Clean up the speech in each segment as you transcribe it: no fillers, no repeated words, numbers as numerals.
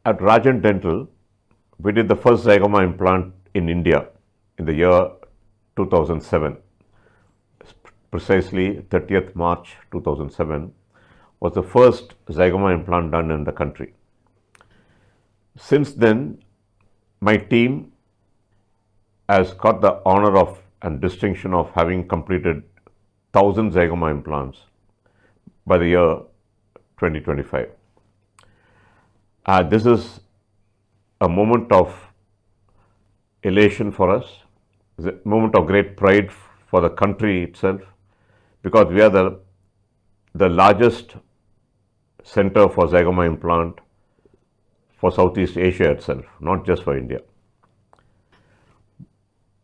At Rajan Dental, we did the first Zygoma implant in India in the year 2007. Precisely 30th March 2007 was the first Zygoma implant done in the country. Since then, my team has got the honor of and distinction of having completed 1,000 Zygoma implants by the year 2025. This is a moment of elation for us, a moment of great pride for the country itself, because we are the largest center for Zygoma implant for Southeast Asia itself, not just for India.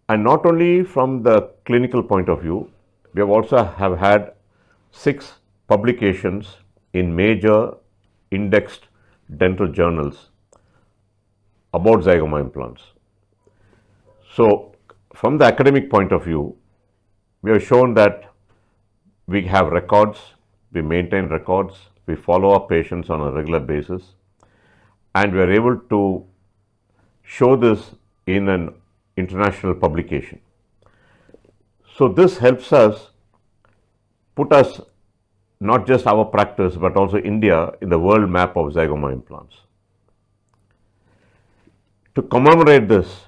And not only from the clinical point of view, we have also have had 6 publications in major indexed dental journals about Zygoma implants. So, from the academic point of view, we have shown that we have records, we maintain records, we follow up patients on a regular basis, and we are able to show this in an international publication. So, this helps us put us not just our practice but also India in the world map of Zygoma implants. To commemorate this,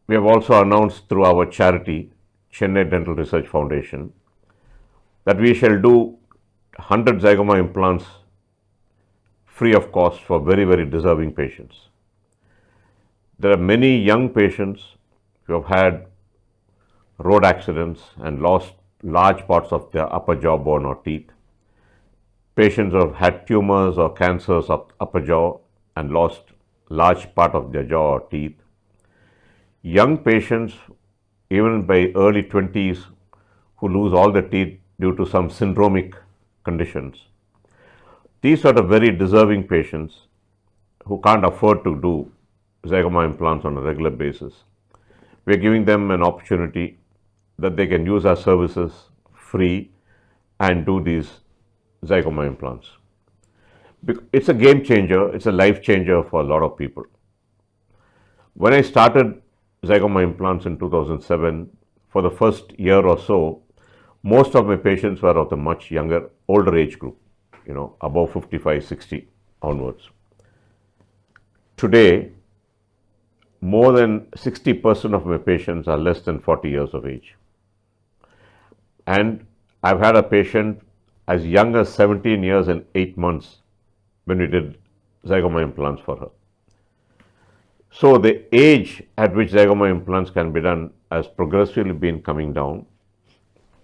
we have also announced through our charity, Chennai Dental Research Foundation, that we shall do 100 Zygoma implants free of cost for very, very deserving patients. There are many young patients who have had road accidents and lost large parts of their upper jawbone or teeth. Patients who have had tumors or cancers of upper jaw and lost large part of their jaw or teeth. Young patients, even by early 20s, who lose all the teeth due to some syndromic conditions. These are the very deserving patients who can't afford to do Zygoma implants on a regular basis. We are giving them an opportunity that they can use our services free and do these Zygoma implants. It's a game changer, it's a life changer for a lot of people. When I started Zygoma implants in 2007, for the first year or so, most of my patients were of the much younger, older age group, above 55, 60 onwards. Today, more than 60% of my patients are less than 40 years of age. And I've had a patient as young as 17 years and 8 months when we did Zygoma implants for her. So the age at which Zygoma implants can be done has progressively been coming down.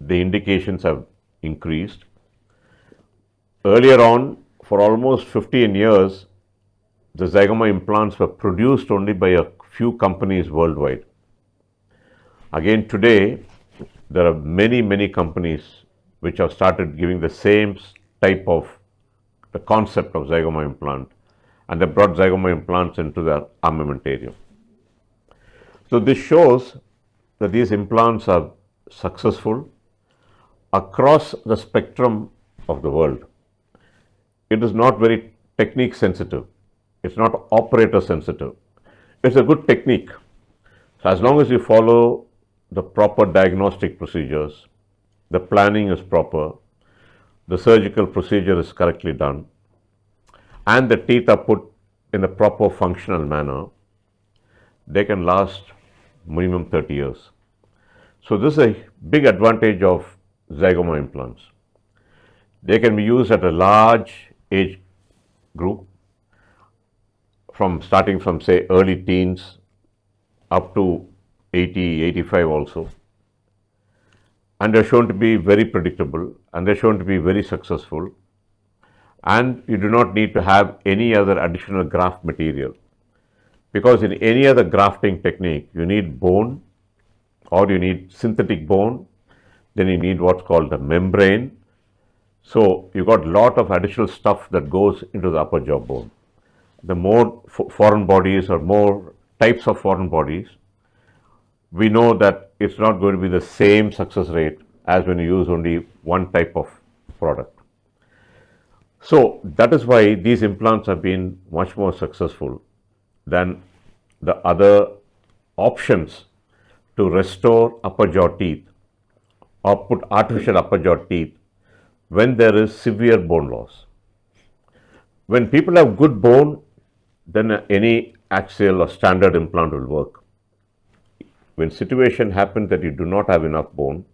The indications have increased. Earlier on, for almost 15 years, the Zygoma implants were produced only by a few companies worldwide. Again, today, there are many, many companies which have started giving the same type of the concept of Zygoma implant, and they brought Zygoma implants into their armamentarium. So this shows that these implants are successful across the spectrum of the world. It is not very technique sensitive. It's not operator sensitive. It's a good technique. So as long as you follow the proper diagnostic procedures, the planning is proper, the surgical procedure is correctly done, and the teeth are put in the proper functional manner, they can last minimum 30 years. So this is a big advantage of Zygoma implants. They can be used at a large age group, starting from say early teens up to 80, 85 also. And they're shown to be very predictable and they're shown to be very successful. And you do not need to have any other additional graft material, because in any other grafting technique you need bone or you need synthetic bone, then you need what's called a membrane. So you got a lot of additional stuff that goes into the upper jaw bone. The more foreign bodies or more types of foreign bodies, we know that it's not going to be the same success rate as when you use only one type of product. So that is why these implants have been much more successful than the other options to restore upper jaw teeth or put artificial upper jaw teeth when there is severe bone loss. When people have good bone, then any axial or standard implant will work. When situation happens that you do not have enough bone,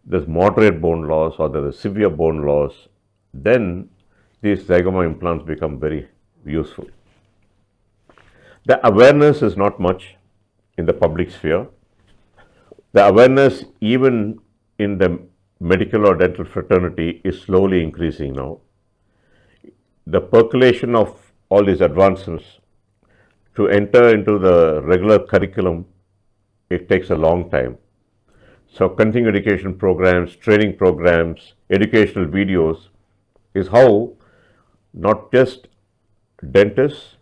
there's moderate bone loss or there is severe bone loss, then these zygoma implants become very useful. The awareness is not much in the public sphere. The awareness, even in the medical or dental fraternity, is slowly increasing now. The percolation of all these advancements to enter into the regular curriculum, it takes a long time. So continuing education programs, training programs, educational videos is how not just dentists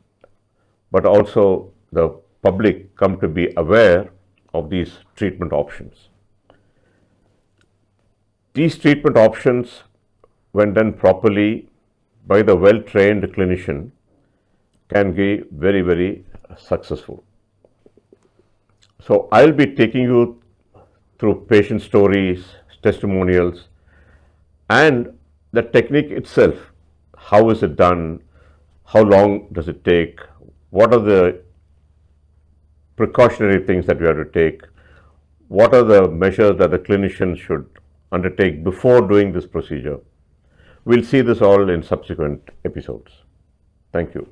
but also the public come to be aware of these treatment options. These treatment options, when done properly by the well-trained clinician, can be very, very successful. So I'll be taking you through patient stories, testimonials, and the technique itself. How is it done? How long does it take? What are the precautionary things that we have to take? What are the measures that the clinician should undertake before doing this procedure? We'll see this all in subsequent episodes. Thank you.